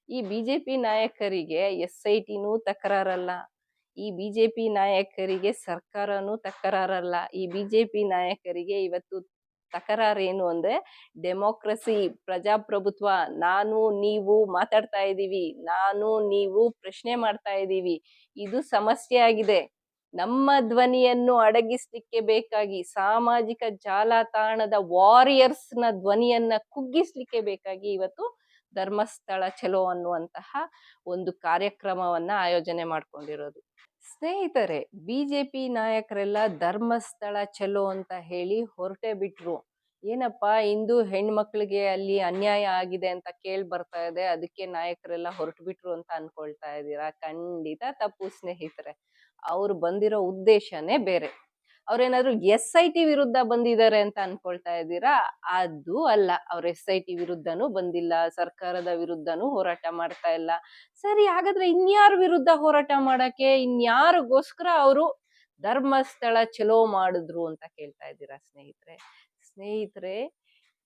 ಈ ಬಿಜೆಪಿ ನಾಯಕರಿಗೆ SITನೂ ತಕರಾರಲ್ಲ, ಈ ಬಿಜೆಪಿ ನಾಯಕರಿಗೆ ಸರ್ಕಾರನೂ ತಕರಾರಲ್ಲ. ಈ ಬಿಜೆಪಿ ನಾಯಕರಿಗೆ ಇವತ್ತು ತಕರಾರೇನು ಅಂದ್ರೆ ಡೆಮೋಕ್ರಸಿ, ಪ್ರಜಾಪ್ರಭುತ್ವ. ನಾನು ನೀವು ಮಾತಾಡ್ತಾ ಇದ್ದೀವಿ, ನಾನು ನೀವು ಪ್ರಶ್ನೆ ಮಾಡ್ತಾ ಇದ್ದೀವಿ, ಇದು ಸಮಸ್ಯೆ ಆಗಿದೆ. ನಮ್ಮ ಧ್ವನಿಯನ್ನು ಅಡಗಿಸ್ಲಿಕ್ಕೆ ಬೇಕಾಗಿ ಸಾಮಾಜಿಕ ಜಾಲತಾಣದ ವಾರಿಯರ್ಸ್ನ ಧ್ವನಿಯನ್ನ ಕುಗ್ಗಿಸ್ಲಿಕ್ಕೆ ಬೇಕಾಗಿ ಇವತ್ತು ಧರ್ಮಸ್ಥಳ ಚಲೋ ಅನ್ನುವಂತಹ ಒಂದು ಕಾರ್ಯಕ್ರಮವನ್ನ ಆಯೋಜನೆ ಮಾಡ್ಕೊಂಡಿರೋದು. ಸ್ನೇಹಿತರೆ, ಬಿಜೆಪಿ ನಾಯಕರೆಲ್ಲ ಧರ್ಮಸ್ಥಳ ಚಲೋ ಅಂತ ಹೇಳಿ ಹೊರಟೆ ಬಿಟ್ರು. ಏನಪ್ಪಾ, ಹಿಂದೂ ಹೆಣ್ಮಕ್ಳಿಗೆ ಅಲ್ಲಿ ಅನ್ಯಾಯ ಆಗಿದೆ ಅಂತ ಕೇಳಿ ಬರ್ತಾ ಇದೆ, ಅದಕ್ಕೆ ನಾಯಕರೆಲ್ಲ ಹೊರಟು ಬಿಟ್ರು ಅಂತ ಅನ್ಕೊಳ್ತಾ ಇದ್ದೀರಾ? ಖಂಡಿತ ತಪ್ಪು ಸ್ನೇಹಿತರೆ. ಅವ್ರು ಬಂದಿರೋ ಉದ್ದೇಶನೇ ಬೇರೆ. ಅವ್ರೇನಾದ್ರು SIT ವಿರುದ್ಧ ಬಂದಿದ್ದಾರೆ ಅಂತ ಅನ್ಕೊಳ್ತಾ ಇದ್ದೀರಾ? ಅದು ಅಲ್ಲ. ಅವ್ರು SIT ವಿರುದ್ಧನೂ ಬಂದಿಲ್ಲ, ಸರ್ಕಾರದ ವಿರುದ್ಧನೂ ಹೋರಾಟ ಮಾಡ್ತಾ ಇಲ್ಲ. ಸರಿ, ಹಾಗಾದ್ರೆ ಇನ್ಯಾರ ವಿರುದ್ಧ ಹೋರಾಟ ಮಾಡಕ್ಕೆ, ಇನ್ಯಾರಿಗೋಸ್ಕರ ಅವರು ಧರ್ಮಸ್ಥಳ ಚಲೋ ಮಾಡಿದ್ರು ಅಂತ ಕೇಳ್ತಾ ಇದ್ದೀರಾ ಸ್ನೇಹಿತರೆ,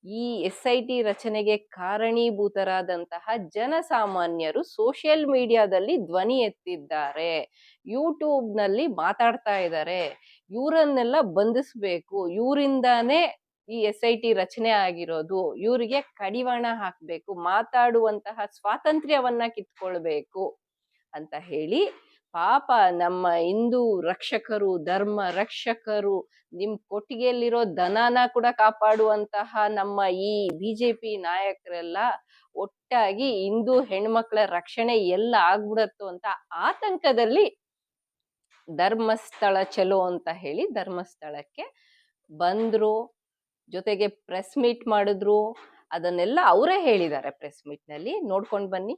ಈ SIT ರಚನೆಗೆ ಕಾರಣೀಭೂತರಾದಂತಹ ಜನಸಾಮಾನ್ಯರು ಸೋಷಿಯಲ್ ಮೀಡಿಯಾದಲ್ಲಿ ಧ್ವನಿ ಎತ್ತಿದ್ದಾರೆ, ಯೂಟ್ಯೂಬ್ನಲ್ಲಿ ಮಾತಾಡ್ತಾ ಇದ್ದಾರೆ. ಇವರನ್ನೆಲ್ಲ ಬಂಧಿಸ್ಬೇಕು, ಇವರಿಂದಾನೇ ಈ SIT ರಚನೆ ಆಗಿರೋದು, ಇವರಿಗೆ ಕಡಿವಾಣ ಹಾಕ್ಬೇಕು, ಮಾತಾಡುವಂತಹ ಸ್ವಾತಂತ್ರ್ಯವನ್ನ ಕಿತ್ಕೊಳ್ಬೇಕು ಅಂತ ಹೇಳಿ ಪಾಪ ನಮ್ಮ ಹಿಂದೂ ರಕ್ಷಕರು, ಧರ್ಮ ರಕ್ಷಕರು, ನಿಮ್ ಕೊಟ್ಟಿಗೆಯಲ್ಲಿರೋ ದನನ ಕೂಡ ಕಾಪಾಡುವಂತಹ ನಮ್ಮ ಈ ಬಿಜೆಪಿ ನಾಯಕರೆಲ್ಲ ಒಟ್ಟಾಗಿ ಹಿಂದೂ ಹೆಣ್ಮಕ್ಳ ರಕ್ಷಣೆ ಎಲ್ಲ ಆಗ್ಬಿಡತ್ತೋ ಅಂತ ಆತಂಕದಲ್ಲಿ ಧರ್ಮಸ್ಥಳ ಚಲೋ ಅಂತ ಹೇಳಿ ಧರ್ಮಸ್ಥಳಕ್ಕೆ ಬಂದ್ರು. ಜೊತೆಗೆ ಪ್ರೆಸ್ ಮೀಟ್ ಮಾಡಿದ್ರು. ಅದನ್ನೆಲ್ಲ ಅವರೇ ಹೇಳಿದ್ದಾರೆ ಪ್ರೆಸ್ ಮೀಟ್ ನಲ್ಲಿ, ನೋಡ್ಕೊಂಡು ಬನ್ನಿ.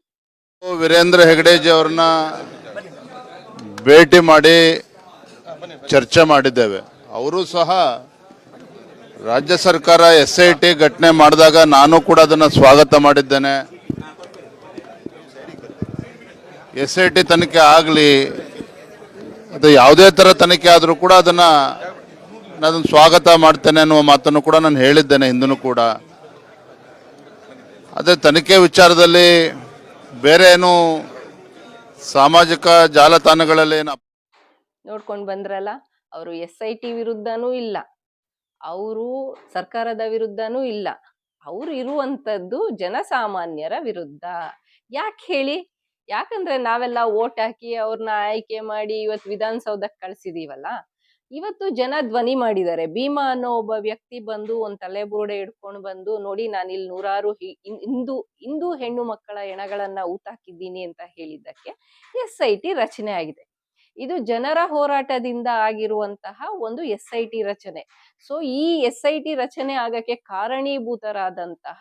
ವೀರೇಂದ್ರ ಹೆಗಡೆಜಿ ಅವ್ರನ್ನ ಭೇಟಿ ಮಾಡಿ ಚರ್ಚೆ ಮಾಡಿದ್ದೇವೆ. ಅವರು ಸಹ ರಾಜ್ಯ ಸರ್ಕಾರ SIT ಘಟನೆ ಮಾಡಿದಾಗ ನಾನು ಕೂಡ ಅದನ್ನು ಸ್ವಾಗತ ಮಾಡಿದ್ದೇನೆ. SIT ತನಿಖೆ ಆಗಲಿ, ಅದು ಯಾವುದೇ ಥರ ತನಿಖೆ ಆದರೂ ಕೂಡ ನಾನು ಸ್ವಾಗತ ಮಾಡ್ತೇನೆ ಅನ್ನುವ ಮಾತನ್ನು ಕೂಡ ನಾನು ಹೇಳಿದ್ದೇನೆ ಹಿಂದೂ ಕೂಡ. ಅದೇ ತನಿಖೆ ವಿಚಾರದಲ್ಲಿ ಬೇರೆ ಏನು ಸಾಮಾಜಿಕ ಜಾಲತಾಣಗಳಲ್ಲಿ ನೋಡ್ಕೊಂಡು ಬಂದ್ರಲ್ಲ, ಅವರು SIT ವಿರುದ್ಧನೂ ಇಲ್ಲ, ಅವರು ಸರ್ಕಾರದ ವಿರುದ್ಧನೂ ಇಲ್ಲ, ಅವ್ರು ಇರುವಂತದ್ದು ಜನಸಾಮಾನ್ಯರ ವಿರುದ್ಧ. ಯಾಕೆ ಹೇಳಿ? ಯಾಕಂದ್ರೆ ನಾವೆಲ್ಲ ಓಟ್ ಹಾಕಿ ಅವ್ರನ್ನ ಆಯ್ಕೆ ಮಾಡಿ ಇವತ್ತು ವಿಧಾನಸೌಧಕ್ಕೆ ಕಳ್ಸಿದೀವಲ್ಲ. ಇವತ್ತು ಜನ ಧ್ವನಿ ಮಾಡಿದ್ದಾರೆ. ಭೀಮಾ ಅನ್ನೋ ಒಬ್ಬ ವ್ಯಕ್ತಿ ಬಂದು ಒಂದ್ ತಲೆಬುರುಡೆ ಹಿಡ್ಕೊಂಡು ಬಂದು, ನೋಡಿ ನಾನಿಲ್ಲಿ 100 ಹಿಂದೂ ಹೆಣ್ಣು ಮಕ್ಕಳ ಹೆಣಗಳನ್ನ ಊತಾಕಿದ್ದೀನಿ ಅಂತ ಹೇಳಿದ್ದಕ್ಕೆ SIT ರಚನೆ ಆಗಿದೆ. ಇದು ಜನರ ಹೋರಾಟದಿಂದ ಆಗಿರುವಂತಹ ಒಂದು SIT ರಚನೆ. ಸೊ ಈ SIT ರಚನೆ ಆಗಕ್ಕೆ ಕಾರಣೀಭೂತರಾದಂತಹ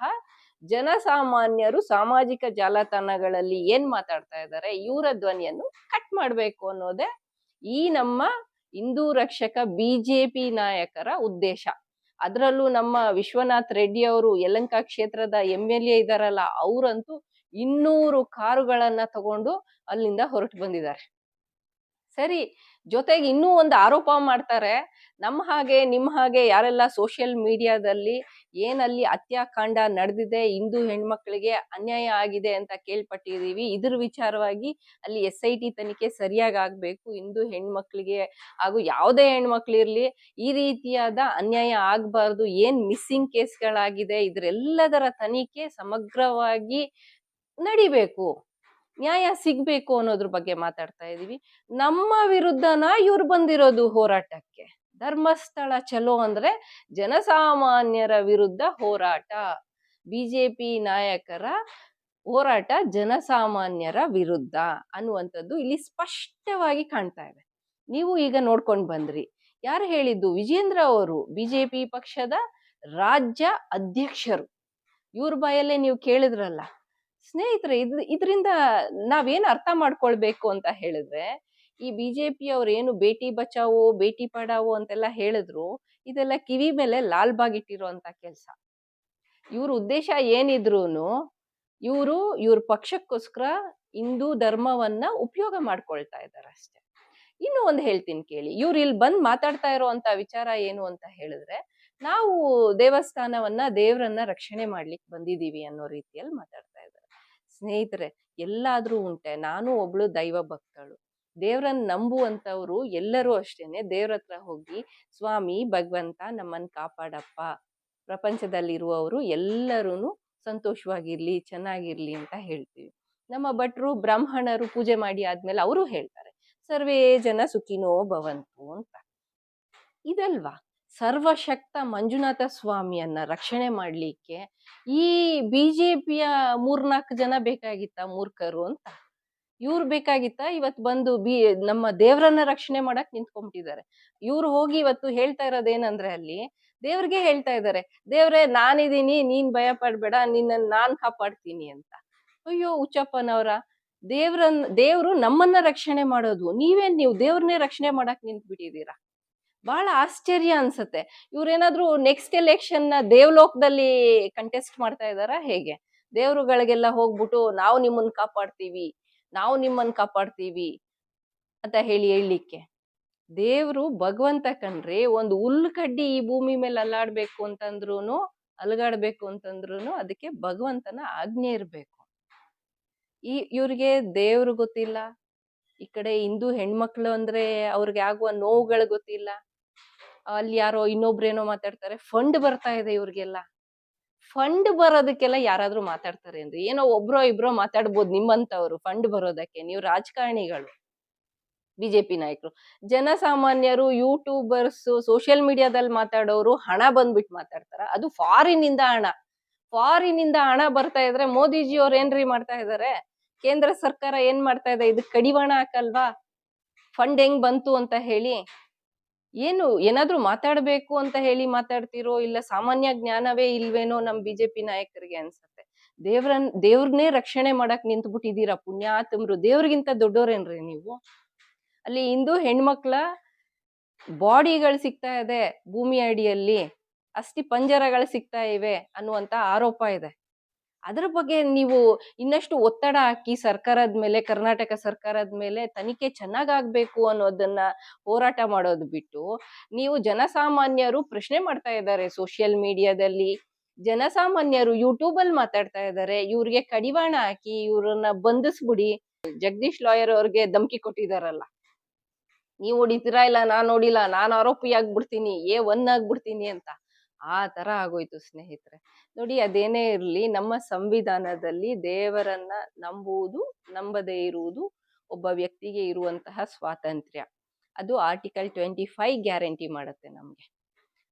ಜನಸಾಮಾನ್ಯರು ಸಾಮಾಜಿಕ ಜಾಲತಾಣಗಳಲ್ಲಿ ಏನ್ ಮಾತಾಡ್ತಾ ಇದ್ದಾರೆ, ಇವರ ಧ್ವನಿಯನ್ನು ಕಟ್ ಮಾಡ್ಬೇಕು ಅನ್ನೋದೇ ಈ ನಮ್ಮ ಹಿಂದೂ ರಕ್ಷಕ ಬಿಜೆಪಿ ನಾಯಕರ ಉದ್ದೇಶ. ಅದರಲ್ಲೂ ನಮ್ಮ ವಿಶ್ವನಾಥ್ ರೆಡ್ಡಿ ಅವರು ಯಲಹಂಕ ಕ್ಷೇತ್ರದ MLA ಇದಾರಲ್ಲ, ಅವರಂತೂ 200 ಕಾರುಗಳನ್ನ ತಗೊಂಡು ಅಲ್ಲಿಂದ ಹೊರಟು ಬಂದಿದ್ದಾರೆ. ಸರಿ, ಜೊತೆಗೆ ಇನ್ನೂ ಒಂದು ಆರೋಪ ಮಾಡ್ತಾರೆ, ನಿಮ್ಮ ಹಾಗೆ ಯಾರೆಲ್ಲ ಸೋಷಿಯಲ್ ಮೀಡಿಯಾದಲ್ಲಿ ಏನಲ್ಲಿ ಹತ್ಯಾಕಾಂಡ ನಡೆದಿದೆ, ಹಿಂದೂ ಹೆಣ್ಮಕ್ಳಿಗೆ ಅನ್ಯಾಯ ಆಗಿದೆ ಅಂತ ಕೇಳ್ಪಟ್ಟಿದೀವಿ, ಇದ್ರ ವಿಚಾರವಾಗಿ ಅಲ್ಲಿ SIT ತನಿಖೆ ಸರಿಯಾಗಿ ಆಗ್ಬೇಕು, ಹಿಂದೂ ಹೆಣ್ಮಕ್ಳಿಗೆ ಹಾಗೂ ಯಾವುದೇ ಹೆಣ್ಮಕ್ಳಿರ್ಲಿ ಈ ರೀತಿಯಾದ ಅನ್ಯಾಯ ಆಗ್ಬಾರ್ದು, ಏನ್ ಮಿಸ್ಸಿಂಗ್ ಕೇಸ್ಗಳಾಗಿದೆ ಇದ್ರೆಲ್ಲದರ ತನಿಖೆ ಸಮಗ್ರವಾಗಿ ನಡಿಬೇಕು, ನ್ಯಾಯ ಸಿಗ್ಬೇಕು ಅನ್ನೋದ್ರ ಬಗ್ಗೆ ಮಾತಾಡ್ತಾ ಇದೀವಿ. ನಮ್ಮ ವಿರುದ್ಧನ ಇವ್ರು ಬಂದಿರೋದು ಹೋರಾಟಕ್ಕೆ. ಧರ್ಮಸ್ಥಳ ಚಲೋ ಅಂದ್ರೆ ಜನಸಾಮಾನ್ಯರ ವಿರುದ್ಧ ಹೋರಾಟ, ಬಿಜೆಪಿ ನಾಯಕರ ಹೋರಾಟ ಜನಸಾಮಾನ್ಯರ ವಿರುದ್ಧ ಅನ್ನುವಂಥದ್ದು ಇಲ್ಲಿ ಸ್ಪಷ್ಟವಾಗಿ ಕಾಣ್ತಾ ಇದೆ. ನೀವು ಈಗ ನೋಡ್ಕೊಂಡು ಬಂದ್ರಿ. ಯಾರು ಹೇಳಿದ್ದು? ವಿಜೇಂದ್ರ ಅವರು, ಬಿಜೆಪಿ ಪಕ್ಷದ ರಾಜ್ಯ ಅಧ್ಯಕ್ಷರು. ಇವ್ರ ಬಾಯಲ್ಲೇ ನೀವು ಕೇಳಿದ್ರಲ್ಲ ಸ್ನೇಹಿತರೆ. ಇದರಿಂದ ನಾವೇನ್ ಅರ್ಥ ಮಾಡ್ಕೊಳ್ಬೇಕು ಅಂತ ಹೇಳಿದ್ರೆ, ಈ ಬಿಜೆಪಿ ಅವ್ರು ಏನು ಬೇಟಿ ಬಚಾವೋ ಬೇಟಿ ಪಡಾವೋ ಅಂತೆಲ್ಲ ಹೇಳಿದ್ರು, ಇದೆಲ್ಲ ಕಿವಿ ಮೇಲೆ ಲಾಲ್ ಬಾಗ್ ಇಟ್ಟಿರುವಂತ ಕೆಲಸ. ಇವ್ರ ಉದ್ದೇಶ ಏನಿದ್ರೂನು ಇವ್ರ ಪಕ್ಷಕ್ಕೋಸ್ಕರ ಹಿಂದೂ ಧರ್ಮವನ್ನ ಉಪಯೋಗ ಮಾಡ್ಕೊಳ್ತಾ ಇದ್ದಾರೆ ಅಷ್ಟೇ. ಇನ್ನು ಒಂದು ಹೇಳ್ತೀನಿ ಕೇಳಿ. ಇವ್ರು ಇಲ್ಲಿ ಬಂದ್ ಮಾತಾಡ್ತಾ ಇರೋಂತ ವಿಚಾರ ಏನು ಅಂತ ಹೇಳಿದ್ರೆ, ನಾವು ದೇವಸ್ಥಾನವನ್ನ, ದೇವರನ್ನ ರಕ್ಷಣೆ ಮಾಡ್ಲಿಕ್ಕೆ ಬಂದಿದೀವಿ ಅನ್ನೋ ರೀತಿಯಲ್ಲಿ ಮಾತಾಡ್ತಾ ಇದ್ದಾರೆ. ಸ್ನೇಹಿತರೆ, ಎಲ್ಲಾದ್ರೂ ಉಂಟೆ. ನಾನು ಒಬ್ಳು ದೈವ ಭಕ್ತಳು. ದೇವ್ರನ್ನ ನಂಬುವಂತವ್ರು ಎಲ್ಲರೂ ಅಷ್ಟೇನೆ ದೇವ್ರ ಹತ್ರ ಹೋಗಿ ಸ್ವಾಮಿ ಭಗವಂತ ನಮ್ಮನ್ನ ಕಾಪಾಡಪ್ಪ, ಪ್ರಪಂಚದಲ್ಲಿರುವವರು ಎಲ್ಲರೂ ಸಂತೋಷವಾಗಿರ್ಲಿ, ಚೆನ್ನಾಗಿರ್ಲಿ ಅಂತ ಹೇಳ್ತೀವಿ. ನಮ್ಮ ಭಟ್ರು ಬ್ರಾಹ್ಮಣರು ಪೂಜೆ ಮಾಡಿ ಆದ್ಮೇಲೆ ಅವರು ಹೇಳ್ತಾರೆ ಸರ್ವೇ ಜನ ಸುಖಿನೋ ಭವಂತು ಅಂತ. ಇದಲ್ವಾ ಸರ್ವಶಕ್ತ ಮಂಜುನಾಥ ಸ್ವಾಮಿಯನ್ನ ರಕ್ಷಣೆ ಮಾಡ್ಲಿಕ್ಕೆ ಈ ಬಿಜೆಪಿಯ 3-4 ಜನ ಬೇಕಾಗಿತ್ತ ಮೂರ್ಖರು ಅಂತ? ಇವ್ರು ಬೇಕಾಗಿತ್ತ ಇವತ್ತು ಬಂದು ನಮ್ಮ ದೇವ್ರನ್ನ ರಕ್ಷಣೆ ಮಾಡಕ್ ನಿಂತ್ಕೊಂಡ್ಬಿಟ್ಟಿದ್ದಾರೆ. ಇವ್ರು ಹೋಗಿ ಇವತ್ತು ಹೇಳ್ತಾ ಇರೋದೇನಂದ್ರೆ ಅಲ್ಲಿ ದೇವ್ರಿಗೆ ಹೇಳ್ತಾ ಇದ್ದಾರೆ, ದೇವ್ರೆ ನಾನಿದೀನಿ, ನೀನ್ ಭಯ ಪಡ್ಬೇಡ, ನಿನ್ನನ್ನು ನಾನ್ ಕಾಪಾಡ್ತೀನಿ ಅಂತ. ಅಯ್ಯೋ ಹುಚ್ಚಪ್ಪನವ್ರ, ದೇವ್ರು ನಮ್ಮನ್ನ ರಕ್ಷಣೆ ಮಾಡೋದು, ನೀವು ದೇವ್ರನ್ನೇ ರಕ್ಷಣೆ ಮಾಡಕ್ ನಿಂತ್ಬಿಟ್ಟಿದೀರಾ. ಬಹಳ ಆಶ್ಚರ್ಯ ಅನ್ಸತ್ತೆ. ಇವ್ರೇನಾದ್ರೂ ನೆಕ್ಸ್ಟ್ ಎಲೆಕ್ಷನ್ ನ ದೇವಲೋಕದಲ್ಲಿ ಕಂಟೆಸ್ಟ್ ಮಾಡ್ತಾ ಇದಾರ ಹೇಗೆ? ದೇವ್ರುಗಳಿಗೆಲ್ಲ ಹೋಗ್ಬಿಟ್ಟು ನಾವು ನಿಮ್ಮನ್ನ ಕಾಪಾಡ್ತೀವಿ ಅಂತ ಹೇಳಲಿಕ್ಕೆ. ದೇವ್ರು ಭಗವಂತ ಕಣ್ರಿ. ಒಂದು ಹುಲ್ಲು ಕಡ್ಡಿ ಈ ಭೂಮಿ ಮೇಲೆ ಅಲಗಾಡ್ಬೇಕು ಅಂತಂದ್ರೂನು ಅದಕ್ಕೆ ಭಗವಂತನ ಆಜ್ಞೆ ಇರ್ಬೇಕು. ಇವ್ರಿಗೆ ದೇವ್ರು ಗೊತ್ತಿಲ್ಲ, ಈ ಕಡೆ ಹಿಂದೂ ಹೆಣ್ಮಕ್ಳು ಅಂದ್ರೆ ಅವ್ರಿಗೆ ಆಗುವ ನೋವುಗಳು ಗೊತ್ತಿಲ್ಲ. ಅಲ್ಲಿ ಯಾರೋ ಇನ್ನೊಬ್ರೇನೋ ಮಾತಾಡ್ತಾರೆ, ಫಂಡ್ ಬರ್ತಾ ಇದೆ ಇವ್ರಿಗೆಲ್ಲ. ಫಂಡ್ ಬರೋದಕ್ಕೆಲ್ಲ ಯಾರಾದ್ರೂ ಮಾತಾಡ್ತಾರೆ ಅಂದ್ರೆ ಏನೋ ಒಬ್ರೋ ಇಬ್ರೋ ಮಾತಾಡ್ಬೋದು ನಿಮ್ಮಂತವ್ರು ಫಂಡ್ ಬರೋದಕ್ಕೆ. ನೀವು ರಾಜಕಾರಣಿಗಳು, ಬಿಜೆಪಿ ನಾಯಕರು. ಜನಸಾಮಾನ್ಯರು, ಯೂಟ್ಯೂಬರ್ಸ್, ಸೋಷಿಯಲ್ ಮೀಡಿಯಾದಲ್ಲಿ ಮಾತಾಡೋರು ಹಣ ಬಂದ್ಬಿಟ್ಟು ಮಾತಾಡ್ತಾರ. ಅದು ಫಾರಿನಿಂದ ಹಣ ಬರ್ತಾ ಇದ್ರೆ ಮೋದಿಜಿ ಅವ್ರು ಏನ್ರಿ ಮಾಡ್ತಾ ಇದಾರೆ? ಕೇಂದ್ರ ಸರ್ಕಾರ ಏನ್ ಮಾಡ್ತಾ ಇದೆ? ಇದಕ್ ಕಡಿವಾಣ ಹಾಕಲ್ವಾ? ಫಂಡ್ ಹೆಂಗ್ ಬಂತು ಅಂತ ಹೇಳಿ ಏನಾದ್ರೂ ಮಾತಾಡ್ಬೇಕು ಅಂತ ಹೇಳಿ ಮಾತಾಡ್ತಿರೋ, ಇಲ್ಲ ಸಾಮಾನ್ಯ ಜ್ಞಾನವೇ ಇಲ್ವೇನೋ ನಮ್ ಬಿಜೆಪಿ ನಾಯಕರಿಗೆ ಅನ್ಸತ್ತೆ. ದೇವ್ರನ್ನೇ ರಕ್ಷಣೆ ಮಾಡಕ್ ನಿಂತ್ಬಿಟ್ಟಿದೀರಾ ಪುಣ್ಯಾತಮ್ರು. ದೇವ್ರಿಗಿಂತ ದೊಡ್ಡೋರೇನ್ರಿ ನೀವು? ಅಲ್ಲಿ ಹಿಂದೂ ಹೆಣ್ಮಕ್ಳ ಬಾಡಿಗಳು ಸಿಗ್ತಾ ಇದೆ ಭೂಮಿ ಅಡಿಯಲ್ಲಿ, ಅಸ್ಥಿ ಪಂಜರಗಳು ಸಿಗ್ತಾ ಇವೆ ಅನ್ನುವಂತ ಆರೋಪ ಇದೆ. ಅದ್ರ ಬಗ್ಗೆ ನೀವು ಇನ್ನಷ್ಟು ಒತ್ತಡ ಹಾಕಿ ಸರ್ಕಾರದ ಮೇಲೆ, ಕರ್ನಾಟಕ ಸರ್ಕಾರದ ಮೇಲೆ ತನಿಖೆ ಚೆನ್ನಾಗಾಗ್ಬೇಕು ಅನ್ನೋದನ್ನ ಹೋರಾಟ ಮಾಡೋದು ಬಿಟ್ಟು, ನೀವು ಜನಸಾಮಾನ್ಯರು ಪ್ರಶ್ನೆ ಮಾಡ್ತಾ ಇದ್ದಾರೆ ಸೋಷಿಯಲ್ ಮೀಡಿಯಾದಲ್ಲಿ, ಜನಸಾಮಾನ್ಯರು ಯೂಟ್ಯೂಬ್ ಅಲ್ಲಿ ಮಾತಾಡ್ತಾ ಇದ್ದಾರೆ, ಇವ್ರಿಗೆ ಕಡಿವಾಣ ಹಾಕಿ ಇವ್ರನ್ನ ಬಂಧಿಸ್ಬಿಡಿ. ಜಗದೀಶ್ ಲಾಯರ್ ಅವ್ರಿಗೆ ಧಮ್ಕಿ ಕೊಟ್ಟಿದಾರಲ್ಲ, ನೀವ್ ಹೊಡಿತೀರಾ ಇಲ್ಲ ನಾನ್ ನೋಡಿಲ್ಲ, ನಾನ್ ಆರೋಪಿ ಆಗ್ಬಿಡ್ತೀನಿ, A1 ಆಗ್ಬಿಡ್ತೀನಿ ಅಂತ. ಆ ತರ ಆಗೋಯ್ತು ಸ್ನೇಹಿತರೆ. ನೋಡಿ, ಅದೇನೇ ಇರ್ಲಿ, ನಮ್ಮ ಸಂವಿಧಾನದಲ್ಲಿ ದೇವರನ್ನ ನಂಬದೇ ಇರುವುದು ಒಬ್ಬ ವ್ಯಕ್ತಿಗೆ ಇರುವಂತಹ ಸ್ವಾತಂತ್ರ್ಯ. ಅದು ಆರ್ಟಿಕಲ್ 25 ಗ್ಯಾರಂಟಿ ಮಾಡುತ್ತೆ ನಮ್ಗೆ.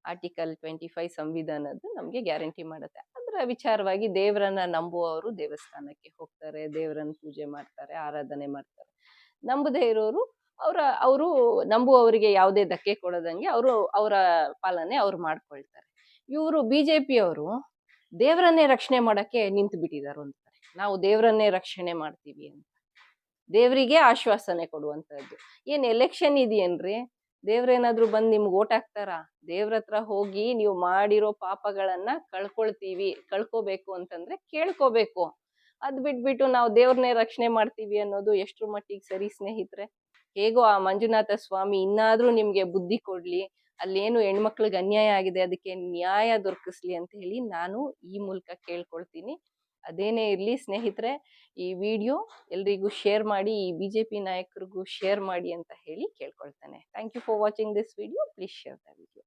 ಆರ್ಟಿಕಲ್ 25 ಸಂವಿಧಾನದ್ದು ನಮ್ಗೆ ಗ್ಯಾರಂಟಿ ಮಾಡುತ್ತೆ. ಅದರ ವಿಚಾರವಾಗಿ ದೇವರನ್ನ ನಂಬುವವರು ದೇವಸ್ಥಾನಕ್ಕೆ ಹೋಗ್ತಾರೆ, ದೇವರನ್ನ ಪೂಜೆ ಮಾಡ್ತಾರೆ, ಆರಾಧನೆ ಮಾಡ್ತಾರೆ. ನಂಬದೇ ಇರೋರು ಅವರು ನಂಬುವವರಿಗೆ ಯಾವುದೇ ಧಕ್ಕೆ ಕೊಡದಂಗೆ ಅವರ ಪಾಲನೆ ಅವ್ರು ಮಾಡ್ಕೊಳ್ತಾರೆ. ಇವರು ಬಿಜೆಪಿಯವರು ದೇವರನ್ನೇ ರಕ್ಷಣೆ ಮಾಡಕ್ಕೆ ನಿಂತು ಬಿಟ್ಟಿದ್ದಾರೆ ಅಂತಾರೆ. ನಾವು ದೇವರನ್ನೇ ರಕ್ಷಣೆ ಮಾಡ್ತೀವಿ ಅಂತ, ದೇವರಿಗೆ ಆಶ್ವಾಸನೆ ಕೊಡುವಂತದ್ದು. ಏನ್ ಎಲೆಕ್ಷನ್ ಇದೆಯೇನ್ರಿ? ದೇವ್ರೇನಾದ್ರೂ ಬಂದ್ ನಿಮ್ಗೆ ಓಟ್ ಹಾಕ್ತಾರ? ದೇವ್ರ ಹತ್ರ ಹೋಗಿ ನೀವು ಮಾಡಿರೋ ಪಾಪಗಳನ್ನ ಕಳ್ಕೋಬೇಕು ಅಂತಂದ್ರೆ ಕೇಳ್ಕೋಬೇಕು. ಅದ್ ಬಿಟ್ಬಿಟ್ಟು ನಾವು ದೇವ್ರನ್ನೇ ರಕ್ಷಣೆ ಮಾಡ್ತೀವಿ ಅನ್ನೋದು ಎಷ್ಟ್ರ ಮಟ್ಟಿಗೆ ಸರಿ ಸ್ನೇಹಿತರೆ? ಹೇಗೋ ಆ ಮಂಜುನಾಥ ಸ್ವಾಮಿ ಇನ್ನಾದ್ರೂ ನಿಮ್ಗೆ ಬುದ್ಧಿ ಕೊಡ್ಲಿ, ಅಲ್ಲೇನು ಹೆಣ್ಮಕ್ಳಿಗೆ ಅನ್ಯಾಯ ಆಗಿದೆ ಅದಕ್ಕೆ ನ್ಯಾಯ ದೊರಕಿಸ್ಲಿ ಅಂತ ಹೇಳಿ ನಾನು ಈ ಮೂಲಕ ಕೇಳ್ಕೊಳ್ತೀನಿ. ಅದೇನೇ ಇರ್ಲಿ ಸ್ನೇಹಿತರೆ, ಈ ವಿಡಿಯೋ ಎಲ್ರಿಗೂ ಶೇರ್ ಮಾಡಿ, ಈ ಬಿಜೆಪಿ ನಾಯಕರಿಗೂ ಶೇರ್ ಮಾಡಿ ಅಂತ ಹೇಳಿ ಕೇಳ್ಕೊಳ್ತೇನೆ. Thank you for watching this video. Please share the video.